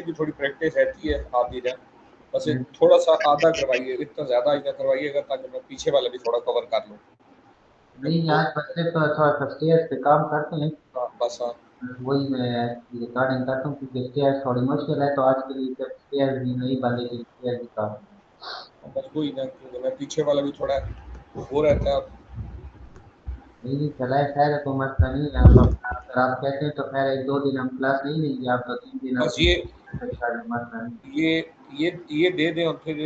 भी थोड़ी प्रैक्टिस रहती है आधी रात, बस थोड़ा सा आधा करवाइए, इतना ज़्यादा ही ना करवाइएगा ताकि मैं पीछे वाला भी थोड़ा कवर कर लूँ। नहीं, तो आज बच्चे तो थोड़ा सा स्टेयर्स पे काम करते हैं। हाँ, बस हाँ, वही मैं रिकॉर्डिंग करता हूँ क्योंकि स्टेयर्स थोड़ी मुश्किल है, तो आज के लिए जब स्टेयर्स भी नहीं बनेगी, स्टेयर्स भी काम है। बस वही ना, क्योंकि मैं पीछे वाला भी थोड़ा वो रहता है। नहीं नहीं, चलाए खैर, तो मसला नहीं है। आप अगर आप कहते हैं तो खैर एक दो दिन हम क्लास नहीं लेंगे, आप तो 3 दिन बस अपनी कर लें, मसला नहीं। ये ये दे दें और फिर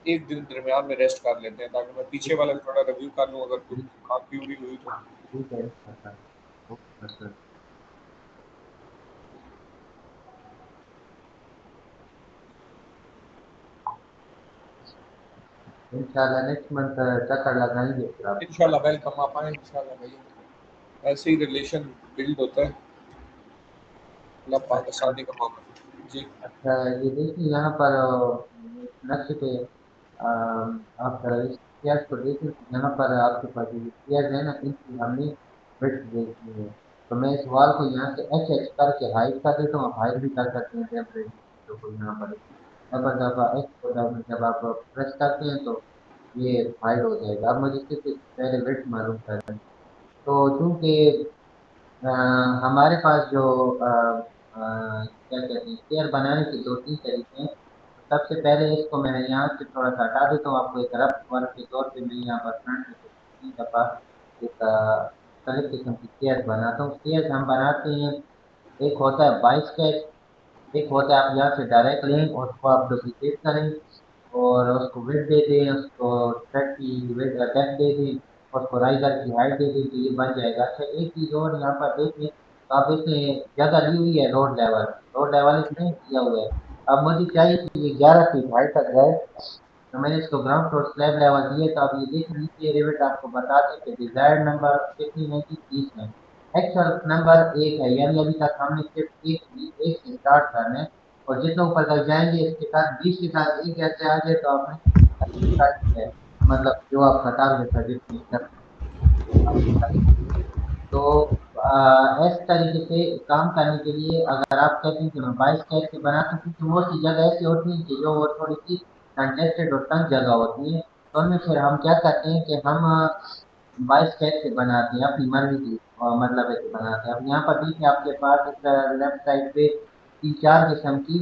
एक दिन दरमियान में रेस्ट कर लेते हैं ताकि मैं पीछे वाला भी थोड़ा रिव्यू कर लूँ, अगर कुछ ठीक काम प्यूरी हुई तो। ठीक है, अच्छा, ओके, मसला नहीं। इंशाल्लाह नेक्स्ट मंथ चक्कर लगाएंगे फिर आपके इंशाल्लाह पास। वेलकम, आप आए इंशाल्लाह भाई, ऐसे ही रिलेशन बिल्ड होता है, अल्लाह पाक अच्छा आसानी का मामला जी। अच्छा, ये देखिए यहाँ पर नक्शे पे आप जरा इस चेयर को देखिए। यहाँ पर आपके पास ये चेयर है ना, इनकी हमने विड्थ देखनी है। तो मैं इस वॉल को यहाँ से एच एच करके हाइट कर देता हूँ। आप हाइट भी कर सकते हैं टेम्परेरी चीज़ों को। यहाँ पर डबल दफा एच को जब आप प्रेस करते हैं तो ये हाइड हो जाएगा। अब मुझे सिर्फ पहले विड्थ मालूम करना है। तो चूंकि अ, हमारे पास जो क्या कहते हैं, चेयर बनाने के दो तीन तरीके हैं। तो सबसे पहले इसको मैं यहाँ से थोड़ा सा हटा देता हूँ। आपको एक रफ वर्क के तौर पे मैं यहाँ पर फ्रंट में से तीन दफा एक मुख्तलिफ किस्म की चेयर बनाता हूँ। चेयर हम बनाते हैं, एक होता है बाई स्केच, एक होता है आप यहाँ से डायरेक्ट लें और उसको आप डुप्लीकेट करें और उसको विड्थ दे दें, उसको थ्रेड की विड्थ डेप्थ दे दें, और उसको राइजर की हाइट दे दें, तो ये बन जाएगा। अच्छा, एक चीज़ और यहाँ पर देखें, तो आप इसमें जगह ली हुई है रोड लेवल इसमें दिया हुआ है। अब मुझे चाहिए कि ये 11 फीट हाइट तक जाए, तो मैंने इसको ग्राउंड फ्लोर स्लैब लेवल दिए। तो आप ये देख लीजिए, रिविट आपको बता दें कि डिजायर्ड नंबर कितनी है कि 30 है। एक्चुअल नंबर एक है, यानी अभी तक हमने सिर्फ एक से स्टार्ट करना है। और जितना ऊपर तक जाएंगे इसके साथ 20 के साथ एक जैसे आ जाए तो आपने अच्छी खासी है, मतलब जो आपका टारगेट था जितनी तो इस तरीके से काम करने के लिए अगर आप कहते हैं कि मैं 22 कैरेट से बनाता हूँ, क्योंकि वो सी जगह ऐसी होती है कि जो वो थोड़ी सी कंटेस्टेड और तंग जगह होती है, तो उनमें फिर हम क्या करते हैं कि हम 22 कैरेट से बनाते हैं अपनी मर्जी की, मतलब ऐसे बनाते हैं। अब यहाँ पर देखिए आपके पास इस लेफ्ट साइड पे तीन चार किस्म की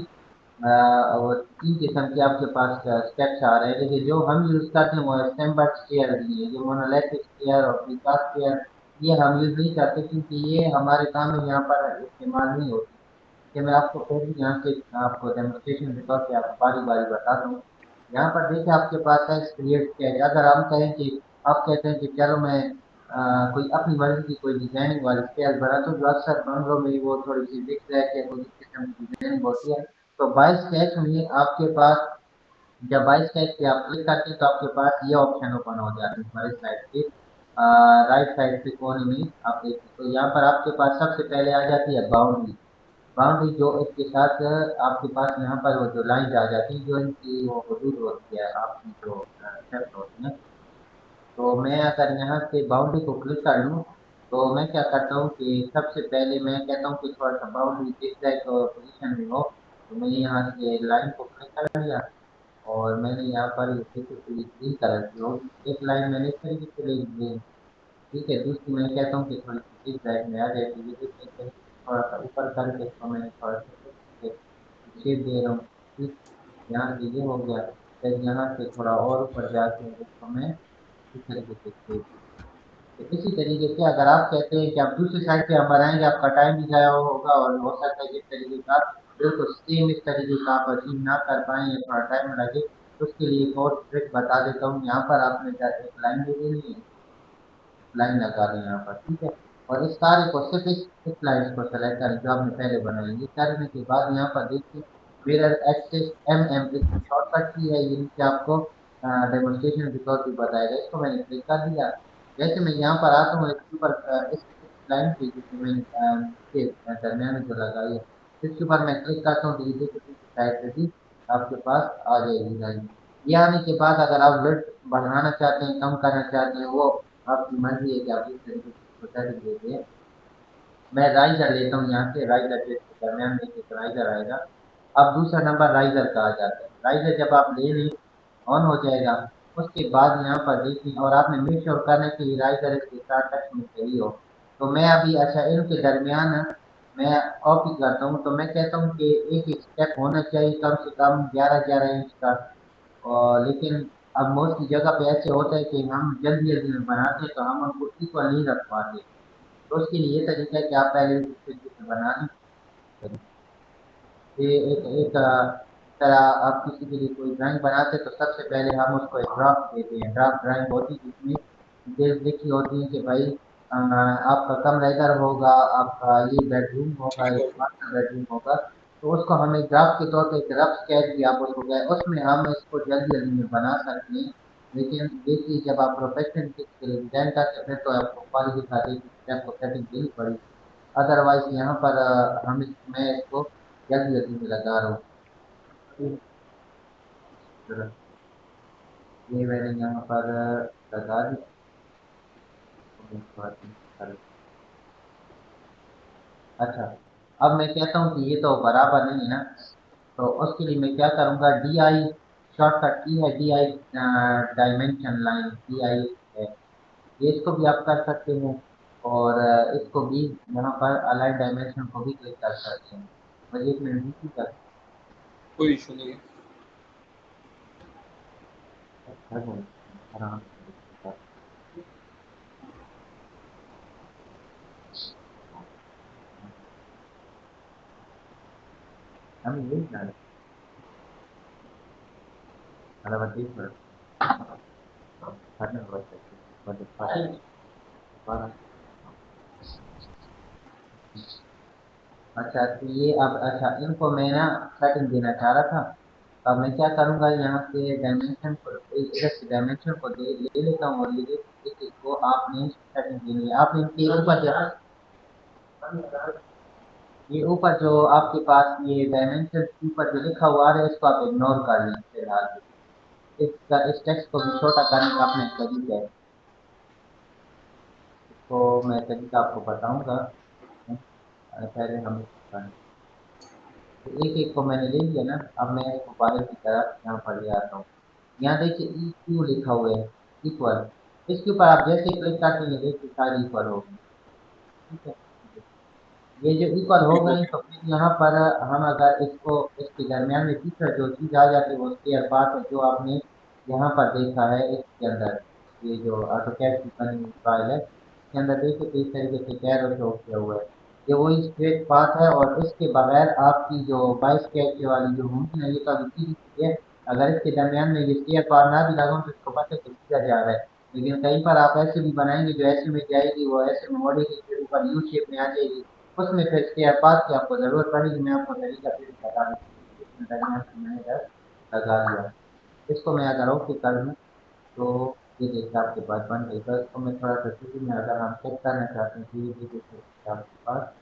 और तीन किस्म के आपके पास स्टेप्स आ रहे हैं। देखिए जो हम यूज करते हैं वो स्टैम्पर्ड स्टेयर भी है, जो मोनोलिथिक स्टेयर और प्रीकास्ट स्टेयर ये हम यूज नहीं करते, क्योंकि ये हमारे काम में यहाँ पर इस्तेमाल नहीं होती। कि मैं आपको फिर भी यहाँ से आपको डेमोस्ट्रेशन के तौर पे आपको बारी बारी बताता हूँ। यहाँ पर देखिए आपके पास है क्रिएट स्केच। अगर हम कहें कि आप कहते हैं कि चलो मैं कोई अपनी मर्जी की कोई डिजाइनिंग वाली स्केच बनाता हूँ, जो अक्सर बंगलों में वो थोड़ी सी दिख जाए कि कोई इस किस्म की डिजाइनिंग होती है, तो बाई स्केच में आपके पास जब बाई स्केच पे आप क्लिक करते हैं तो आपके पास ये ऑप्शन ओपन हो जाते हैं हमारे साइड पे राइट साइड पे कोने में आप देखिए। तो यहाँ पर आपके पास सबसे पहले आ जाती है बाउंड्री। बाउंड्री जो इसके साथ आपके पास यहाँ पर वो जो लाइन आ जाती है, जो इनकी वो हदूद होती है आपकी जो स्टेप्स होती हैं। तो मैं अगर यहाँ से बाउंड्री को क्लिक कर लूँ, तो मैं क्या करता हूँ कि सबसे पहले मैं कहता हूँ कि थोड़ा सा बाउंड्री दिख जाए तो पोजीशन में हो, तो मैंने यहाँ से लाइन को क्लिक कर लिया और मैंने यहाँ पर बेसिकली ग्रीन कलर की होगी एक लाइन मैंने इस तरीके से ले ली है। ठीक है, दूसरी मैं कहता हूँ कि थोड़ी सी जिस साइड में आ जाए, तो ये देखिए इस तरीके से थोड़ा सा ऊपर करके इसको मैंने थोड़ा सा शेप दे रहा हूँ। ठीक, यहाँ से ये हो गया। फिर यहाँ से थोड़ा और ऊपर जाके इसको मैं इस तरीके से शेप। तो इसी तरीके से अगर आप कहते हैं कि आप दूसरी साइड पे हम बनाएंगे, आपका टाइम भी जाया होगा और हो सकता है कि इस तरीके का बिल्कुल सेम इस तरीके का आप अचीव ना कर पाए या थोड़ा टाइम लगे, तो उसके लिए एक और ट्रिक बता देता हूँ। यहाँ पर आपने एक लाइन दे देनी है, लाइन लगा दें यहाँ पर, ठीक है। और इस कार्य को सिर्फ इस लाइन को सेलेक्ट करें जो आपने पहले बनाई। ये करने के बाद यहाँ पर देखिए मिरर एक्सेस एम इसकी शॉर्टकट की है, ये नीचे आपको डेमोन्स्ट्रेशन के तौर पर बताएगा। इसको मैंने क्लिक कर दिया। जैसे मैं यहाँ पर आता हूँ इसके ऊपर इस लाइन पे जिसमें मैंने के दरमियान में जो लगाई है, इसके ऊपर मैं क्लिक करता हूँ तो ये देखिए पीछे साइड से भी आपके पास आ जाएगी लाइन। ये आने के बाद अगर आप विड्थ बढ़ाना चाहते हैं कम करना चाहते हैं, वो आपकी मर्जी है कि आप जिस तरीके से इसको सेटिंग देते हैं। मैं राइजर लेता हूँ यहाँ से, राइजर के दरमियान में एक राइजर आएगा, अब दूसरा नंबर राइजर का आ जाता है। राइजर जब आप ले लें, ऑन हो जाएगा। उसके बाद यहाँ पर देखिए, और आपने मेक श्योर करना कि राइजर इसके साथ टच में सही हो। तो मैं अभी अच्छा इनके दरमियान मैं कॉपी करता हूँ, तो मैं कहता हूँ कि एक एक स्टेप होना चाहिए कम से कम 11-11 इंच का। और लेकिन अब मोस्टली जगह पे ऐसे होता है कि हम जल्दी जल्दी में बनाते हैं, तो हम उनको इक्वल नहीं रख पाते। तो उसके लिए ये तरीका है कि आप पहले इस तरीके से बना लें। ये एक तरह आप किसी के लिए कोई ड्राइंग बनाते हैं, तो सबसे पहले हम उसको एक ड्राफ्ट देते हैं। ड्राफ्ट ड्राइंग होती है जिसमें डिटेल्स लिखी होती है कि भाई आपका कमरा इधर होगा, आपका ये बेडरूम होगा, ठीक एक हो। मास्टर बेडरूम होगा। तो उसको हम एक ड्राफ्ट के तौर पे एक रफ स्केच भी आप उसको गए, उसमें हम इसको जल्दी जल्दी में बना सकते हैं। लेकिन देखिए, जब आप प्रोफेशनल के लिए डिजाइन करते हैं, फिर तो आपको क्वालिटी का देखिए आपको सेटिंग देनी पड़ेगी। अदरवाइज यहाँ पर मैं इसको जल्दी जल्दी में लगा रहा हूँ। ये मैंने यहाँ पर लगा दी। अच्छा, अब मैं कहता हूँ कि ये तो बराबर नहीं है ना, तो उसके लिए मैं क्या करूँगा, डी आई शॉर्टकट की है, D I dimension line, D I है। ये इसको भी आप कर सकते हैं, और इसको भी यहाँ पर अलाइन डायमेंशन को भी क्लिक कर सकते हैं। मुझे 1 मिनट दीजिए कर। कोई इशू नहीं है। आराम से। हम यही जाने मतलब देख रहे हैं अच्छा, तो ये अब अच्छा इनको मैं ना सेटिंग देना चाह रहा था। अब मैं क्या करूँगा, यहाँ से डायमेंशन को इधर से डायमेंशन को ले लेता हूँ, और ये इसको आपने सेटिंग देनी है। आप इनके ऊपर जो ये ऊपर जो आपके पास ये डायमेंशन के ऊपर जो लिखा हुआ आ रहा है, इसको आप इग्नोर कर लें फिलहाल। इस टेक्स्ट को भी छोटा करने का अपने तरीका है, इसको मैं तरीका आपको बताऊंगा। पहले हम इसको करें। तो एक एक को मैंने ले लिया ना, अब मैं इसको बाहर की तरफ यहाँ पर ले आता हूँ। यहाँ देखिए ई क्यू लिखा हुआ है, इक्वल। इसके ऊपर आप जैसे क्लिक करते हैं, देखिए सारी इक्वल होगी। ठीक है, ये जो इक्वल हो ठीक हो गई, गया। तो फिर यहाँ पर हम अगर इसको इसके दरमियान में तीसरा जो चीज आ जाती है वो स्क्वायर पाथ है, जो आपने यहाँ पर देखा है इसके अंदर। ये जो ऑटोकैड की बनी हुई फाइल है, इसके अंदर देखिए तो इस तरीके से कैरो शो किया हुआ है। ये वही स्ट्रेट पाथ है, और इसके बगैर आपकी जो बाईस कैच वाली जो होगी ना, ये तो अभी सीधी सीधी है। अगर इसके दरमियान में ये स्क्वायर पाथ ना भी लगाऊं, तो इसको पता है कि सीधा जा रहा है। लेकिन कहीं पर आप ऐसे भी बनाएंगे, जो ऐसे में जाएगी वो ऐसे में मोड़ेगी, फिर ऊपर यू शेप में आ जाएगी। उसमें फिर स्क्वायर पाथ की आपको जरूरत पड़ेगी। मैं आपको तरीका फिर बता दूँ। इसमें दरमियान से मैंने इधर लगा दिया। इसको मैं अगर ओके कर दूँ, तो ये देखिए आपके पास बन गई। तो इसको मैं थोड़ा सा शुरू में अगर हम चेक करना चाहते हैं, तो ये देखिए आपके पास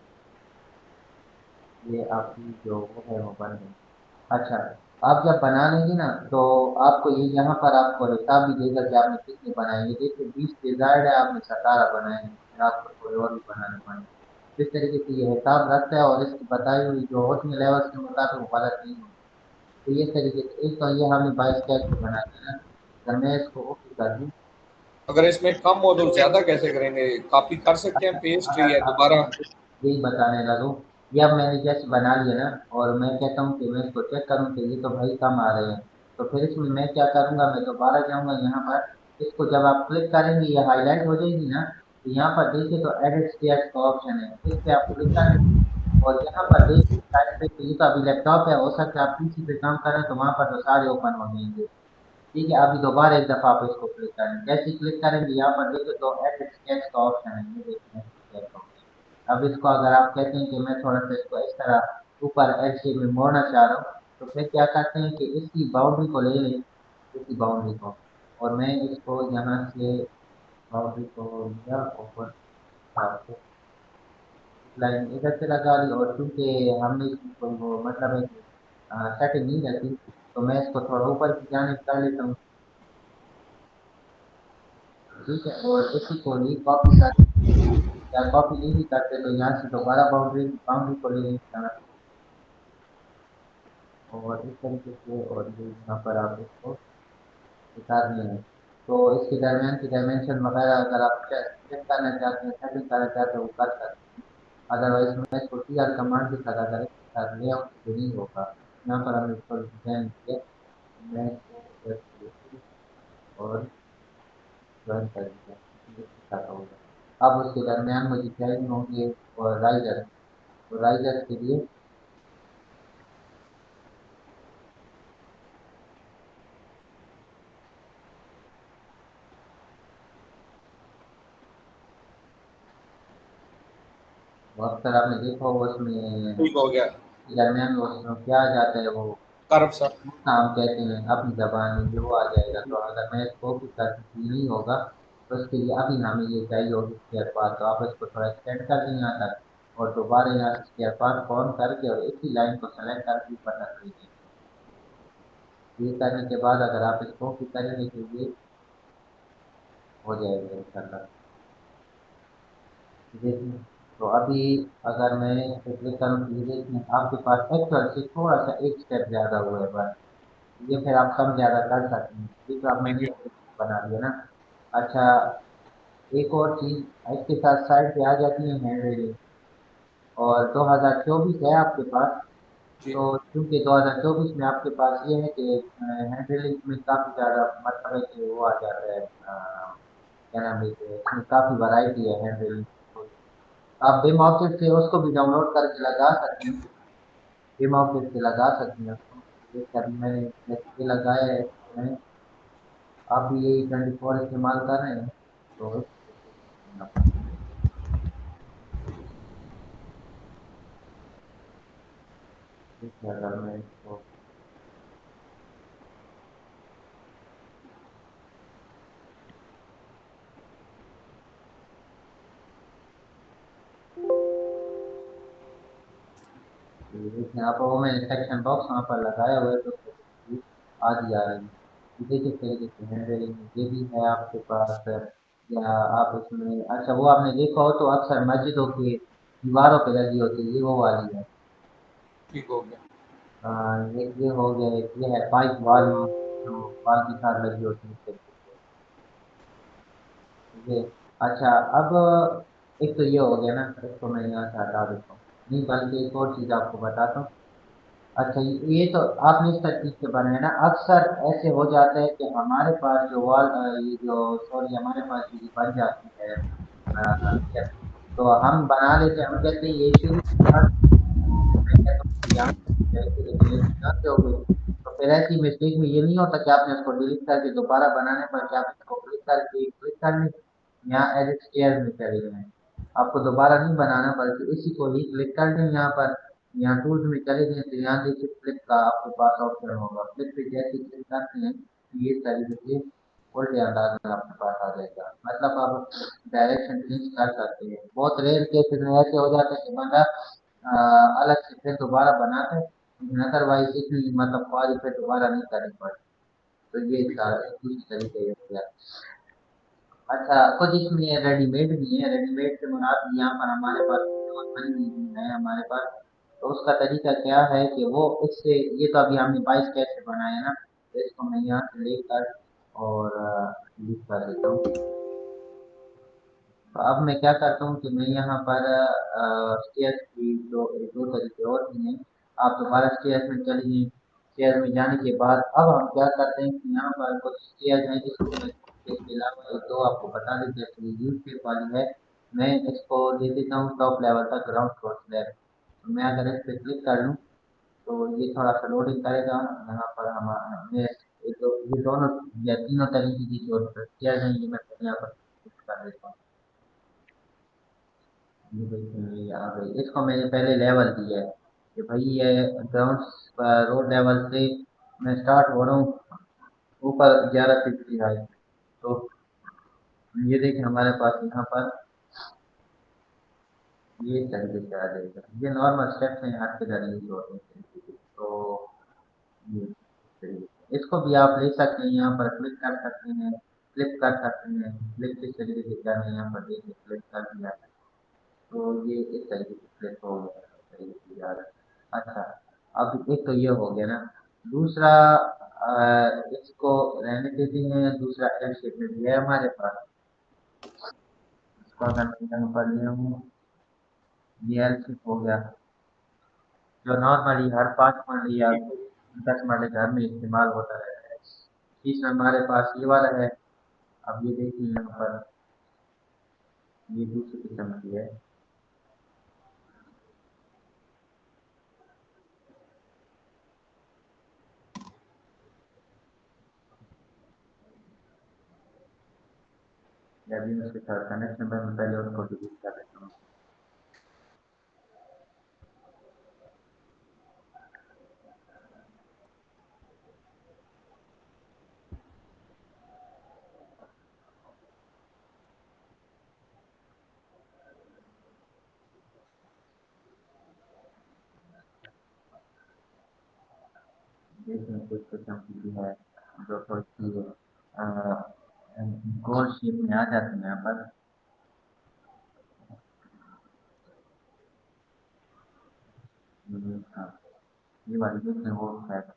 ये आपकी जो वो है वो बन गई। अच्छा, आप जब बना लेंगे ना, तो आपको ये यहाँ पर आपको हिसाब भी देगा कि आपने कितने बनाए। ये देखिए 20 डिजायर्ड है, आपने 17 बनाए हैं, फिर आपको थोड़े और भी बनाने पड़ेंगे। इस तरीके से ये हिसाब रखता है, और इसकी बताई हुई जो होती लेवल के मुताबिक वो गलत नहीं होती। तो ये तरीके से एक तो ये हमने 22 कैसे बना दिया। अगर मैं इसको ओके कर दूँ, अगर इसमें कम हो तो ज़्यादा कैसे करेंगे? कॉपी कर सकते हैं अच्छा, पेस्ट अगर या आपको दोबारा? यही बताने लगूँ, ये अब मैंने जैसे बना लिया ना, और मैं कहता हूँ कि मैं इसको चेक करूँ कि ये तो भाई कम आ रहे हैं। तो फिर इसमें मैं क्या करूँगा, मैं दोबारा जाऊँगा यहाँ पर। इसको जब आप क्लिक करेंगे, ये हाईलाइट हो जाएगी ना, तो यहाँ पर देखिए तो एडिट स्टेयर्स का ऑप्शन है, इस पे आप क्लिक करें। और यहाँ पर देखिए साइड पे, तो ये तो अभी लैपटॉप है, हो सकता है आप पीसी पे काम करें, तो वहाँ पर तो सारे ओपन हो जाएंगे। ठीक है, अभी दोबारा एक दफा आप इसको क्लिक करें। जैसे ही क्लिक करेंगे, यहाँ पर देखिए तो एडिट स्केच का ऑप्शन है, ये देखिए स्केच का ऑप्शन। अब इसको अगर आप कहते हैं कि मैं थोड़ा सा इसको इस तरह ऊपर एज शेप में मोड़ना चाह रहा हूँ, तो फिर क्या करते हैं कि इसकी बाउंड्री को ले लें, इसकी बाउंड्री को, और मैं इसको यहाँ से बाउंड्री को लिया, ऊपर लाइन इधर से लगा ली। और चूंकि हमने इसकी कोई वो मतलब है सेटिंग नहीं रखी, तो मैं इसको थोड़ा ऊपर की जाने कर लेता हूँ। ठीक है, और इसी को ही कॉपी कर, या कॉपी नहीं भी करते तो यहाँ से दोबारा बाउंड्री बाउंड्री को ले लें। और इस तरीके से, और ये यहाँ पर आप इसको उतारनी है। तो इसके दरमियान की डायमेंशन वगैरह अगर आप चेक करना चाहते हैं, सेटिंग करना चाहते हैं, वो कर सकते हैं। अदरवाइज मैं इसको टी आर कमांड के साथ अगर इसके साथ लेआउट से नहीं होगा, यहाँ पर हमने इसको डिजाइन किया, मैं इसको और ज्वाइन कर दिया, इसके साथ होगा। अब उसके दरमियान मुझे चाहिए होंगे और राइजर, तो राइजर के लिए अक्सर आपने देखा होगा उसमें ठीक हो गया। दरमियान में उसमें क्या आ जाता है, वो कर्व सा। हम कहते हैं अपनी ज़बान में, जो आ जाएगा। तो अगर मैं इसको भी कर नहीं होगा, तो उसके लिए अभी हमें ये चाहिए होगी स्क्वायर पाथ, तो आप इसको थोड़ा एक्सटेंड कर दें यहाँ तक, और दोबारा यहाँ से स्क्वायर पाथ ऑन करके और एक ही लाइन को सेलेक्ट करके ऊपर तक ले जाएंगे। ये करने के बाद अगर आप इसको भी करेंगे तो ये हो जाएगा इंशाल्लाह। देखिए, तो अभी अगर मैं इस पे क्लिक करूँ तो ये देखिए आपके पास एक्चुअल से थोड़ा सा एक स्टेप ज़्यादा हुआ है बस। ये फिर आप कम ज़्यादा कर सकते हैं, ये तो आप ठीक मैंने है। बना दिया ना। अच्छा, एक और चीज़ इसके साथ साइड पे आ जाती है हैंड रेलिंग, और 2024 है आपके पास, जी। तो क्योंकि 2024 में आपके पास ये है कि हैंड रेलिंग में काफ़ी ज़्यादा मतलब है कि वो आ जाता है, क्या नाम है कि इसमें काफ़ी वैरायटी है हैंड रेलिंग। आप बिम ऑब्जेक्ट से उसको भी डाउनलोड करके लगा सकते हैं, बिम ऑब्जेक्ट से लगा सकते हैं उसको। ये कर मैंने जैसे लगाया है, मैं आप भी यही 24 इस्तेमाल कर रहे हैं, तो अगर मैं इसको देखिए, आप वो मैंने सेक्शन बॉक्स वहाँ पर लगाया हुआ है, तो ये आ दिया रही है। ये देखिए इस तरीके से हैंडलिंग ये भी है आपके पास, या आप इसमें, अच्छा वो आपने देखा हो तो अक्सर मस्जिदों की दीवारों पे लगी होती है, ये वो वाली है। ठीक हो गया। ये हो गया, ये है पाइप वॉल, जो वॉल के साथ लगी होती है इस तरीके से। ये अच्छा, अब एक तो ये हो गया ना, इसको मैं यहाँ से हटा देता हूँ। नहीं, बल्कि एक और चीज़ आपको बताता हूँ। अच्छा, ये तो आपने इस तरतीब से बनाया ना। अक्सर ऐसे हो जाता है कि हमारे पास जो वॉल, ये जो सॉरी, हमारे पास जो ये बन जाती है, ये, तो हम बना लेते हैं, हम कहते हैं ये शुरू मैं कहता हूँ यहाँ से हो गई। तो फिर ऐसी मिस्टेक में ये नहीं होता कि आपने उसको डिलीट करके दोबारा बनाने पर कि आप इसको क्लिक कर लें, यहाँ एडिट स्टेयर्स में चले जाएं। आपको दोबारा नहीं बनाना, बल्कि इसी को ही क्लिक कर दें यहाँ पर, यहाँ टूल्स में चले जाएं, तो यहाँ देखिए फ्लिप का आपके पास ऑप्शन होगा। फ्लिप पे जैसे क्लिक करते हैं तो ये तरीके से उल्टे अंदाज में आपके पास आ जाएगा, मतलब आप डायरेक्शन चेंज कर सकते हैं। बहुत रेयर केसेस में ऐसे हो जाते हैं कि बंदा अलग से फिर दोबारा बनाते हैं, लेकिन अदरवाइज इतनी मतलब ख्वारी फिर दोबारा नहीं करनी पड़ती। तो ये ठीक है। दूसरी तरीके है। अच्छा, कुछ इसमें रेडीमेड भी है, रेडीमेड से मुराद यहाँ पर हमारे पास बनी हुई है हमारे पास। तो उसका तरीका क्या है कि वो इससे, ये तो अभी हमने 22 कैसे बनाया ना, तो इसको मैं यहाँ से लेकर और डिलीट कर देता हूँ। तो अब मैं क्या करता हूँ कि मैं यहाँ पर स्टेयर्स की दो तरीके और भी हैं। आप दोबारा स्टेयर्स में चलिए, स्टेयर्स में जाने के बाद अब हम क्या करते हैं कि यहाँ पर कुछ स्टेयर्स हैं जिसको मैं इसके अलावा एक दो आपको बता दें, जैसे यूज पेप वाली है, मैं इसको दे देता हूँ टॉप लेवल तक, ग्राउंड फ्लोर स्लैब। तो मैं अगर इस पर क्लिक कर लूँ तो ये थोड़ा सा लोडिंग करेगा। यहाँ पर हम मैं ये दोनों या तीनों तरीके की जो स्टेयर्स हैं, ये मैं यहाँ पर फिक्स कर देता हूँ। ये देखिए ये आ गई, इसको मैंने पहले लेवल दिया है कि भाई ये ग्राउंड रोड लेवल से मैं स्टार्ट हो रहा हूँ, ऊपर 11 फीट की हाइट। तो ये देखिए हमारे पास यहाँ पर ये तरीके से आ जाएगा। ये नॉर्मल स्टेप्स हैं, हाथ के द्वारा यूज होते हैं इस तरीके से। तो ये इस तरीके से। इसको भी आप ले सकते हैं, यहाँ पर क्लिक कर सकते हैं, क्लिक कर सकते हैं, क्लिक किस तरीके से करना है यहाँ पर देखिए, क्लिक कर दिया, तो ये इस तरीके से फ्लिप हो गया, इस तरीके से जा रहा है। अच्छा, अब एक तो ये हो गया ना। दूसरा इसको रहने देते हैं, दूसरा एल शेप में भी है हमारे पास। इसको अगर मैं यहाँ पर ले हूँ, ये एल शेप हो गया, जो नॉर्मली हर 5 मरले या 10 मरले घर में इस्तेमाल होता रहता है। तीसरा हमारे पास ये वाला है। अब ये देखिए यहाँ पर, ये दूसरी किस्म की है। या भी उसके साथ कनेक्शन पर मैं पहले उनको डिलीट कर देता हूँ। देखिए कुछ किस्म की भी है जो थोड़ी सी गोल शेप में आ जाती है यहाँ पर। हाँ, ये वाली देखिए वो शायद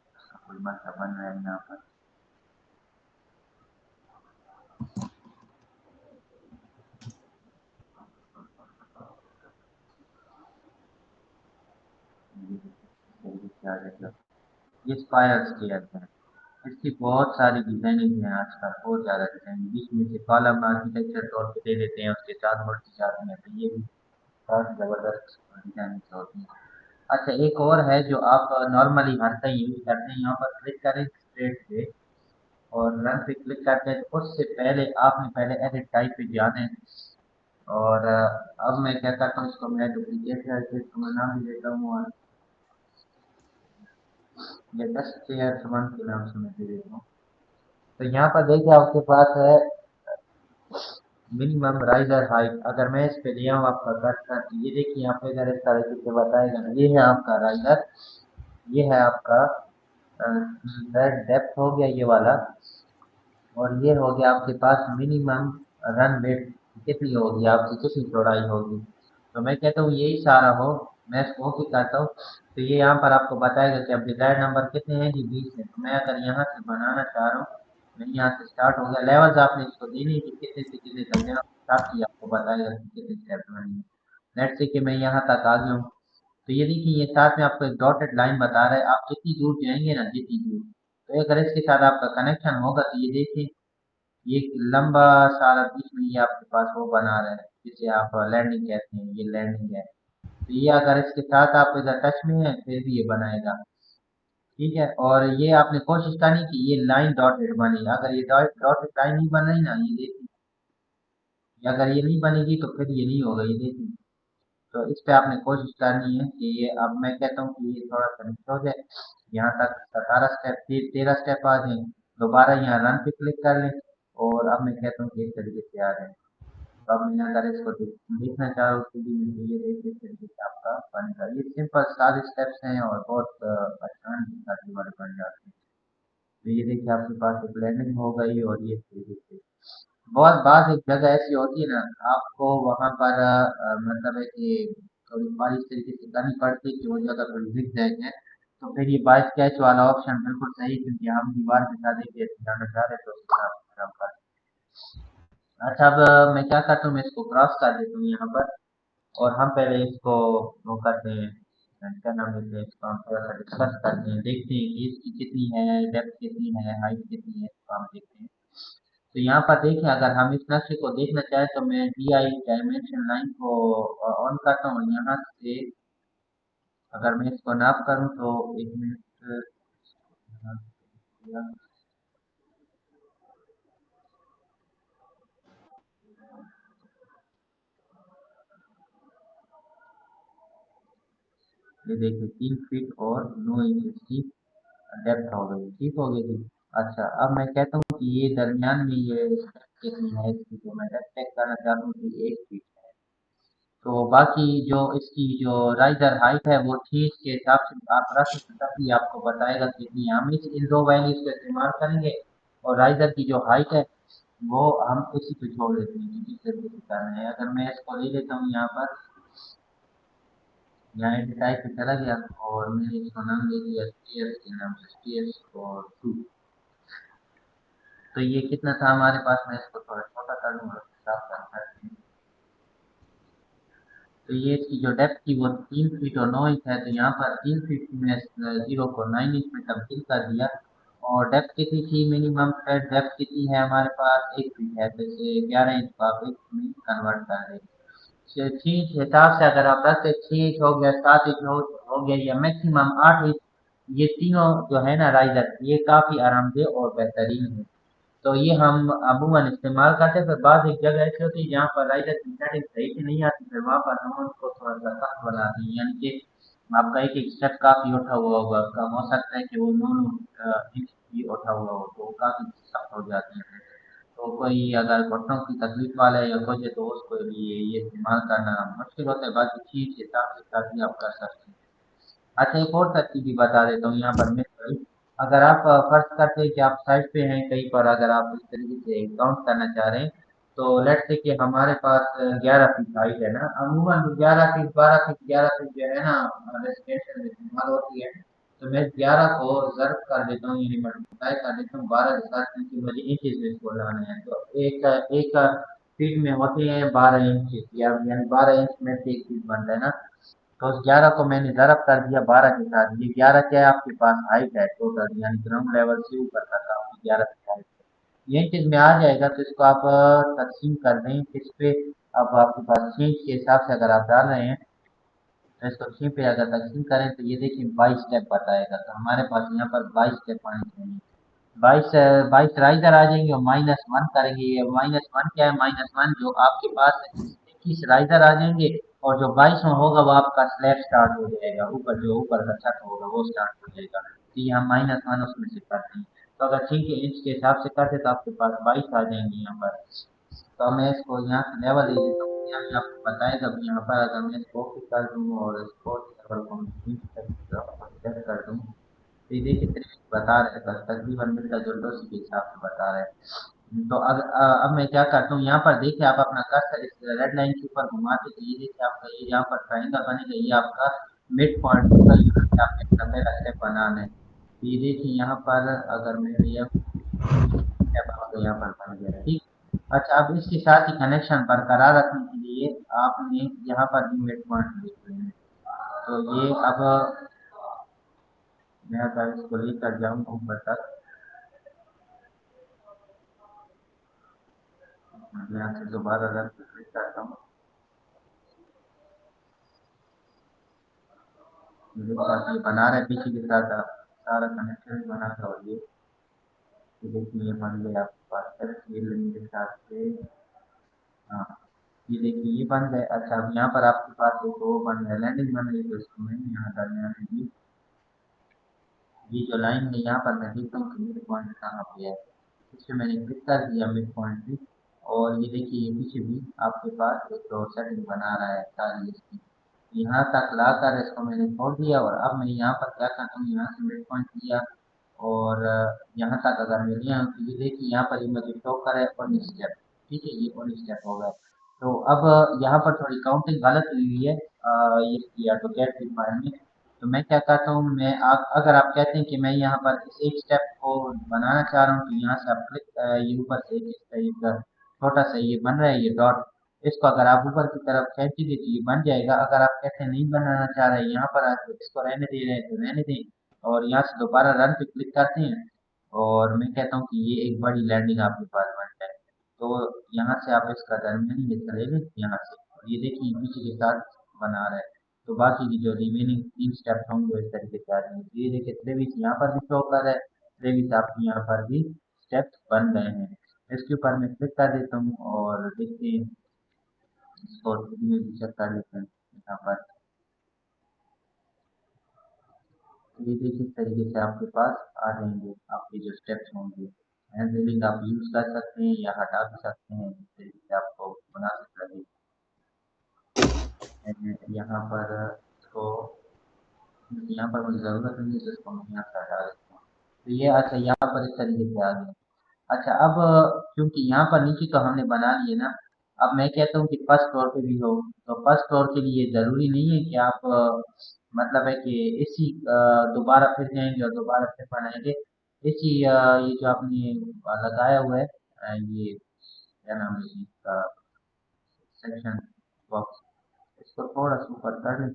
कोई मसला बन रहा है यहाँ पर। ये स्क्वायर स्टेयर्स है। इसकी बहुत सारी डिजाइनिंग है आजकल, बहुत ज़्यादा डिजाइन, बीच में से कॉलम आर्किटेक्चर तौर पे दे देते हैं, उसके साथ बढ़ती जाती हैं, तो ये भी बहुत ज़बरदस्त डिजाइन होती है। अच्छा, एक और है जो आप नॉर्मली हर कहीं यूज करते हैं, यहाँ पर क्लिक करें स्ट्रेट पे और रन पे क्लिक करते हैं, तो उससे पहले आपने पहले एडिट टाइप पे जाना है। और अब मैं क्या करता हूँ, इसको मैं डुप्लीकेट करके इसको मैं नाम भी देता हूँ, और ये टेस्ट चेयर वन के नाम से मैं दे देता हूँ। तो यहाँ पर देखिए आपके पास है मिनिमम राइजर हाइट। अगर मैं इस पे लिया हूँ आपका कर्सर, तो ये देखिए यहाँ पे इधर इस तरीके से बताएगा ना, ये है आपका राइजर, ये है आपका डेप्थ हो गया ये वाला, और ये हो गया आपके पास मिनिमम रन वेट कितनी होगी, आपकी कितनी चौड़ाई होगी। तो मैं कहता हूँ यही सारा हो, मैं इसको ओके करता हूँ, तो ये यहाँ पर आपको बताएगा कि अब डिजायर नंबर कितने हैं जी, 20 है। तो मैं अगर यहाँ से बनाना चाह रहा हूँ, मैं यहाँ से स्टार्ट हो गया, लेवल्स आपने इसको देनी है कि कितने से कितने तक देना, साथ ही आपको बताएगा कि कितने स्टेप बनानी है। लेट्स से कि मैं यहाँ तक आ गया हूँ, तो ये देखिए ये साथ में आपको एक डॉटेड लाइन बता रहा है, आप जितनी दूर जाएंगे ना, जितनी दूर, तो अगर इसके साथ आपका कनेक्शन होगा, तो ये देखिए ये एक लंबा सारा बीच में ये आपके पास वो बना रहा है, जिसे आप लैंडिंग कहते हैं, ये लैंडिंग है। तो ये अगर इसके साथ आप इधर टच में है, फिर भी ये बनाएगा, ठीक है। और ये आपने कोशिश करनी कि ये लाइन डॉटेड बने, अगर ये डॉटेड लाइन नहीं बन रही ना, ये देखिए, अगर ये नहीं बनेगी तो फिर ये नहीं होगा, ये देखिए। तो इस पे आपने कोशिश करनी है कि ये, अब मैं कहता हूँ कि ये थोड़ा सा नीचे हो जाए, यहाँ तक 17 स्टेप, 13 स्टेप आ जाए, दोबारा यहाँ रन पे क्लिक कर लें, और अब मैं कहता हूँ कि इस तरीके से आ जाए। तो अब मैं अगर इसको देखना चाह रहा हूँ 3D में, तो ये देखिए इस तरीके से आपका बनेगा। ये सिंपल सारे स्टेप्स हैं और बहुत आसान के साथ ये वाले बन जाते हैं। तो ये देखिए आपके पास एक लैंडिंग हो गई, और ये इस तरीके से बहुत बात, एक जगह ऐसी होती है ना, आपको वहाँ पर मतलब है कि थोड़ी बारिश तरीके से करनी पड़ती है कि वो जगह थोड़ी दिख जाएगी, तो फिर ये बाइक स्केच वाला ऑप्शन बिल्कुल सही है, क्योंकि हम दीवार के साथ एक जैसे जाना चाह रहे हैं, तो उस हिसाब से हम कर। अच्छा, अब मैं क्या करता हूँ, मैं इसको क्रॉस कर देता हूँ यहाँ पर, और हम पहले इसको वो करते हैं, क्या नाम लेते हैं, इसको हम थोड़ा सा डिस्कस करते हैं, देखते हैं कि इसकी कितनी है, डेप्थ कितनी है, हाइट कितनी है, इसको हम देखते हैं। तो यहाँ पर देखिए, अगर हम इस नक्शे को देखना चाहें, तो मैं DI डायमेंशन लाइन को ऑन करता हूँ, यहाँ से अगर मैं इसको नाप करूँ तो 1 मिनट, ये देखिए 3 फीट और 9 इंच की डेप्थ हो गई, ठीक हो गई जी। अच्छा, अब मैं कहता हूँ कि ये दरमियान में ये कितनी है इसकी, जो मैं डेप्थ चेक करना चाहता हूँ कि 1 फीट। तो बाकी जो इसकी जो राइजर हाइट है, वो ठीक के हिसाब से आप रख सकते, तभी आपको बताएगा कितनी है। हम इन दो वैल्यूज को इस्तेमाल करेंगे, और राइजर की जो हाइट है वो हम इसी पे छोड़ देते हैं, कि किस तरीके से करना है। अगर मैं इसको ले लेता हूँ यहाँ पर, यहाँ एडिटाइज पे चला गया और मैंने इसको नाम दे दिया स्टेयर्स के नाम से, स्टेयर्स और 2। तो ये कितना था हमारे पास, मैं इसको थोड़ा छोटा कर लूँगा, साफ करते हैं। तो ये इसकी जो डेप्थ थी वो 3 फीट और 9 इंच है, तो यहाँ पर 3 फीट में 0 को 9 इंच में तब्दील कर दिया। और डेप्थ कितनी थी मिनिमम, डेप्थ कितनी है हमारे पास 1 फीट है, तो इसे 11 इंच को आप 1 फीट में कन्वर्ट कर दें। 6 इंच हिसाब से अगर आप रखते 6 इंच हो गया, 7 इंच हो गया या मैक्सिमम 8 इंच, ये तीनों जो है ना राइजर, ये काफ़ी आरामदेह और बेहतरीन है। तो ये हम अमूमन इस्तेमाल करते हैं, फिर बाद एक जगह ऐसी होती है जहाँ पर राइडर की सेटिंग सही से नहीं आती, फिर वहाँ पर हम उसको थोड़ा सा सख्त बनाते हैं, यानी कि आपका एक एक स्टेप काफ़ी उठा हुआ होगा, कम हो सकता है कि वो 9 इंच भी उठा हुआ हो, तो वो काफ़ी सख्त हो जाते हैं। तो कोई अगर घुटनों की तकलीफ वाला है या कुछ है, तो उसको लिए ये इस्तेमाल करना मुश्किल होता है, बाकी चीज़ के हिसाब से काफ़ी आप कर सकते हैं। अच्छा, एक और तरकीब भी बता देता हूँ यहाँ पर मैं भाई। अगर आप फर्ज करते हैं कि आप साइट पे हैं कहीं पर, अगर आप इस तरीके से काउंट करना चाह रहे हैं, तो लेट्स से कि हमारे पास 11 फीट हाइट है ना, अमूमन 11 फीट 12 फीट 11 फीट जो है ना रेजिडेंशियल में इस्तेमाल होती है। तो मैं 11 को ज़र्ब कर देता हूँ, यानी मल्टीप्लाई कर देता हूँ 12 के साथ, क्योंकि मुझे इंचेस में इसको लाना है। तो एक एक फीट में होते हैं 12 इंच, या यानी 12 इंच में से 1 फीट बन रहा है ना। तो उस 11 को मैंने ज़रब कर दिया 12 के साथ। ये 11 क्या है आपके पास हाइट है टोटल, यानी ग्राउंड लेवल से ऊपर तक आपकी 11 की हाइट है। ये चीज़ में आ जाएगा, तो इसको आप तकसीम कर दें किस पे। अब आपके पास 6 इंच के हिसाब से अगर आप डाल रहे हैं, तो इसको 6 पे अगर तकसीम करें तो ये देखिए 22 स्टेप बताएगा। तो हमारे पास यहाँ पर 22 स्टेप आने चाहिए। 22 राइजर आ जाएंगे और -1 करेंगे। ये -1 क्या है, -1 जो आपके पास 21 राइजर आ जाएंगे, और जो 22वां होगा वो आपका स्लैब स्टार्ट हो जाएगा, ऊपर जो ऊपर का छत होगा वो स्टार्ट हो जाएगा। तो ये हम -1 उसमें से करते हैं। तो अगर 6 के इंच के हिसाब से करते तो आपके पास 22 आ जाएंगे यहाँ पर। तो मैं इसको यहाँ से लेवल ले लेता हूँ, यहाँ पे आपको बताएगा भी। यहाँ पर अगर मैं इसको ओके कर दूँ और स्पोर्ट लेवल को मैं 20 तक सेट कर दूँ, तो ये देखिए तरीके बता रहे हैं, बस तकरीबन मिलता जुलता उसी के हिसाब से बता रहे हैं। तो अब मैं क्या करता हूँ, यहाँ पर देखिए आप अपना कर्सर इस रेड लाइन के ऊपर घुमाते, तो ये देखिए आपका ये यहाँ पर ट्रायंगल बनेगा, ये आपका मिड पॉइंट होगा, यहाँ से आपने अपना पहला स्टेप बनाना है। तो ये देखिए यहाँ पर अगर मैं ये स्टेप आपका यहाँ पर बन गया, ठीक। अच्छा, अब इसके साथ ही कनेक्शन बरकरार रखने के लिए आपने यहाँ पर भी मिड पॉइंट लिख लेना है। तो ये अब मैं अगर इसको लेकर जाऊँ ऊपर तक, मैं यहाँ से दोबारा रन क्लिक करता हूँ, मेरे साथ ये बना रहा है पीछे के साथ आप सारा कनेक्शन बना रहा हो। ये देखिए ये बन गया आपके पास ये लिंक के साथ से। हाँ, ये देखिए ये बन गए। अच्छा, अब यहाँ पर आपके पास एक वो बन गया, लैंडिंग बन गई, तो इसको मैं यहाँ दरमियान में भी ये जो लाइन है यहाँ पर मैं देखता हूँ कि मिड पॉइंट कहाँ पे है। इस पे मैंने क्लिक कर दिया मिड पॉइंट पे, और ये देखिए ये पीछे भी आपके पास एक तो सेटिंग बना रहा है सारी इसकी। यहाँ तक लाकर इसको मैंने छोड़ दिया, और अब मैं यहाँ पर क्या करता हूँ, यहाँ से मिड पॉइंट लिया और यहाँ तक अगर मैं लिया हूँ, तो ये देखिए यहाँ पर ये मुझे शो करे 19 स्टेप। ठीक है, ये 19 स्टेप हो गए। तो अब यहाँ पर थोड़ी काउंटिंग गलत हुई हुई है ये ऑटोकैड की फाइल में। तो मैं क्या करता हूँ, मैं अगर आप कहते हैं कि मैं यहाँ पर इस एक स्टेप को बनाना चाह रहा हूँ, तो यहाँ से आप क्लिक ये ऊपर से एक छोटा सा ये बन रहा है ये डॉट, इसको अगर आप ऊपर की तरफ खींचेंगे तो ये बन जाएगा। अगर आप कहते हैं नहीं बनाना चाह रहे हैं, यहाँ पर आप इसको रहने दे रहे हैं तो रहने दें, और यहाँ से दोबारा रन पे क्लिक करते हैं, और मैं कहता हूँ कि ये एक बड़ी लैंडिंग आपके पास बन जाए। तो यहाँ से आप इसका दरमियानी हिस्सा ले लें यहाँ से, और ये देखिए पीछे के साथ बना रहा है। तो बाकी की जो रिमेनिंग 3 स्टेप्स होंगे वो इस तरीके से आ जाएंगे। तो ये देखिए त्रेवीस यहाँ पर भी शो कर रहा है, त्रेवीस आपके यहाँ पर भी स्टेप्स बन गए हैं। इसके ऊपर मैं क्लिक कर देता हूँ और देखते हैं, इसको में भी चेक कर लेते हैं यहाँ पर। ये देखिए इस तरीके से आपके पास आ जाएंगे आपके जो स्टेप्स होंगे। हैंड रीडिंग आप यूज़ कर सकते हैं या हटा भी सकते हैं, जिस तरीके से आपको मुनासिब लगे। यहाँ पर इसको, यहाँ पर मुझे ज़रूरत नहीं है तो इसको मैं यहाँ से हटा देता हूँ। तो ये अच्छा यहाँ पर इस तरीके से आ गया। अच्छा, अब क्योंकि यहाँ पर नीचे तो हमने बना लिए ना, अब मैं कहता हूँ कि फर्स्ट फ्लोर पे भी हो, तो फर्स्ट फ्लोर के लिए ज़रूरी नहीं है कि आप मतलब है कि इसी दोबारा फिर जाएंगे और दोबारा फिर बनाएंगे। इसी ये जो आपने लगाया हुआ है, ये क्या नाम है जी इसका, सेक्शन बॉक्स, इसको थोड़ा सा ऊपर कर लें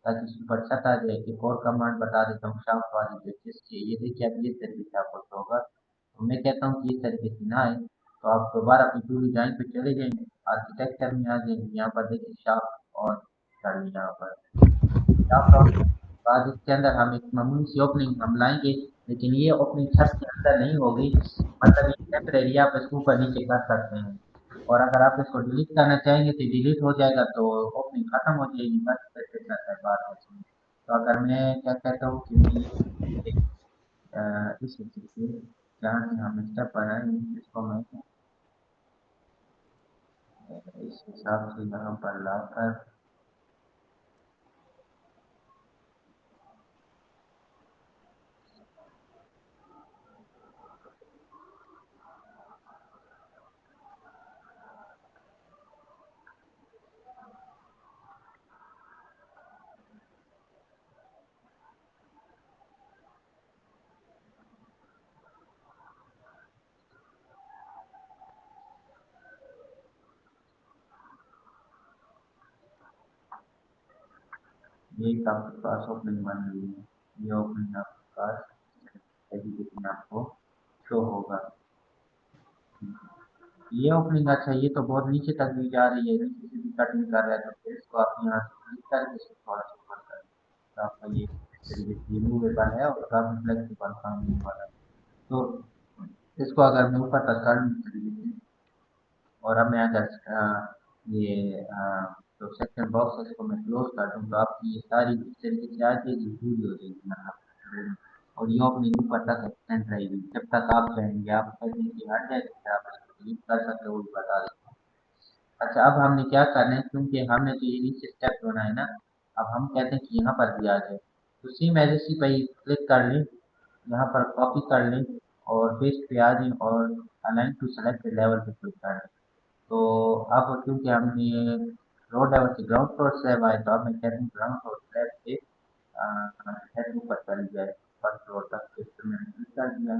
ताकि ऊपर छत आ जाए। एक और कमांड बता देता हूँ शाफ्ट वाली जो जिसकी ये देखिए, अब इस तरीके से आपको शो होगा। तो मैं कहता हूँ कि इस तरीके से ना आए, तो आप दोबारा अपनी पूरी ड्राइंग पे चले जाएंगे, आर्किटेक्चर में आ जाएंगे, यहाँ पर देखिए शाफ्ट और कर लें यहाँ पर शाफ्ट और बाद इसके अंदर हम एक मामूली सी ओपनिंग हम लाएंगे, लेकिन ये ओपनिंग छत के अंदर नहीं होगी, मतलब ये टेम्परेरी आप इसको ऊपर नीचे कर सकते हैं। और अगर आप इसको डिलीट करना चाहेंगे तो डिलीट हो जाएगा, तो ओपनिंग खत्म हो जाएगी, बस फिर करता है बात ऐसे। तो अगर मैं क्या कहता हूँ कि मैं ये इस तरीके से जहाँ से हम स्टेप बनाएंगे इसको मैं इस हिसाब से यहाँ पर लाकर ये एक आपके पास ओपनिंग बन रही है, ये ओपनिंग आपके पास तरीके से आपको शो होगा। ये ओपनिंग अच्छा, ये तो बहुत नीचे तक भी जा रही है, नीचे से भी कटिंग कर रहा है, तो फिर इसको आप यहाँ से क्लिक करके इसको थोड़ा सा ऊपर कर, तो आपका ये इस तरीके से रिमूवेबल है और काफी फ्लेक्सिबल काम होने वाला है। तो इसको अगर मैं ऊपर तक कर लूँ इस तरीके से, और अब मैं अगर ये जो सेक्शन बॉक्स है इसको मैं क्लोज कर दूँ, तो आपकी ये सारी इस तरीके से आ जाएगी, पूरी हो जाएगी मतलब, और ये अपनी ऊपर तक एक्सटेंड रहेगी जब तक आप चाहेंगे। आप कहेंगे कि हट जाए तो फिर आप इसको डिलीट कर सकते हो, वो भी बता देते हैं। अच्छा, अब हमने क्या करना है, क्योंकि हमने तो ये नीचे स्टेप होना है ना, अब हम कहते हैं कि यहाँ पर भी आ जाए, तो सेम एज इसी पे क्लिक कर लें, यहाँ पर कॉपी कर लें और पेस्ट पे आ जाएं और अलाइन टू सेलेक्टेड लेवल पे क्लिक कर लें। तो अब क्योंकि हमने रोड लेवल से ग्राउंड फ्लोर स्लैब आए, तो अब मैं कहता हूँ ग्राउंड फ्लोर स्लैब से हेड ऊपर चली जाए फर्स्ट फ्लोर तक, इस पे मैंने क्लिक कर दिया।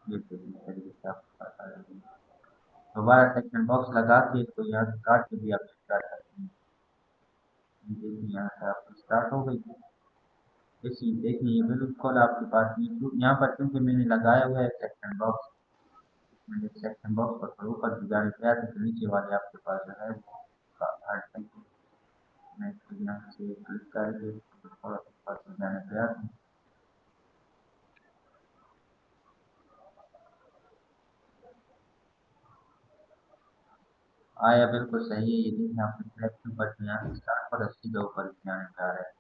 ये तो इस तरीके से आप बता देंगे, दोबारा सेक्शन बॉक्स लगा के इसको यहाँ से काट के भी आप स्टार्ट करते हैं। ये देखिए यहाँ से आपकी स्टार्ट हो गई। इसी देखिए ये बिल्कुल आपके पास यहाँ पर क्योंकि मैंने लगाया हुआ है सेक्शन बॉक्स, मैंने सेक्शन बॉक्स पर थोड़ा ऊपर भी जाने प्रयास है, तो नीचे वाले आपके पास जो है वो हट जाएगी। मैं इसको यहाँ से क्लिक करके थोड़ा सा ऊपर जाने प्रयास है। आया बिल्कुल सही है, ये देखिए आपने सिलेक्शन पर यहाँ से स्टार्ट पर सीधा ऊपर जाने जा रहा है।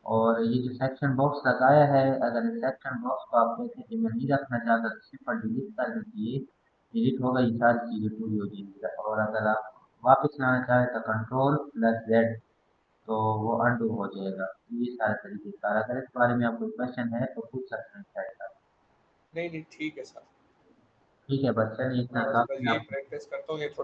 और ये जो सेक्शन बॉक्स लगाया है, अगर इस सेक्शन बॉक्स को आप कहते हैं कि मैं नहीं रखना चाहता तो सिंपल डिलीट कर दीजिए, डिलीट होगा, ये सारी चीज़ें पूरी हो जाएंगी। और अगर आप वापस लाना चाहें तो कंट्रोल प्लस जेड, तो वो अनडू हो जाएगा। ये सारे तरीके का, अगर इस बारे में आपको क्वेश्चन है तो पूछ सकते हैं शायद आप। नहीं नहीं ठीक है सर। ठीक है, बस चलिए इतना मैं बस काफी यही आपको। प्रैक्टिस करता हूँ, ये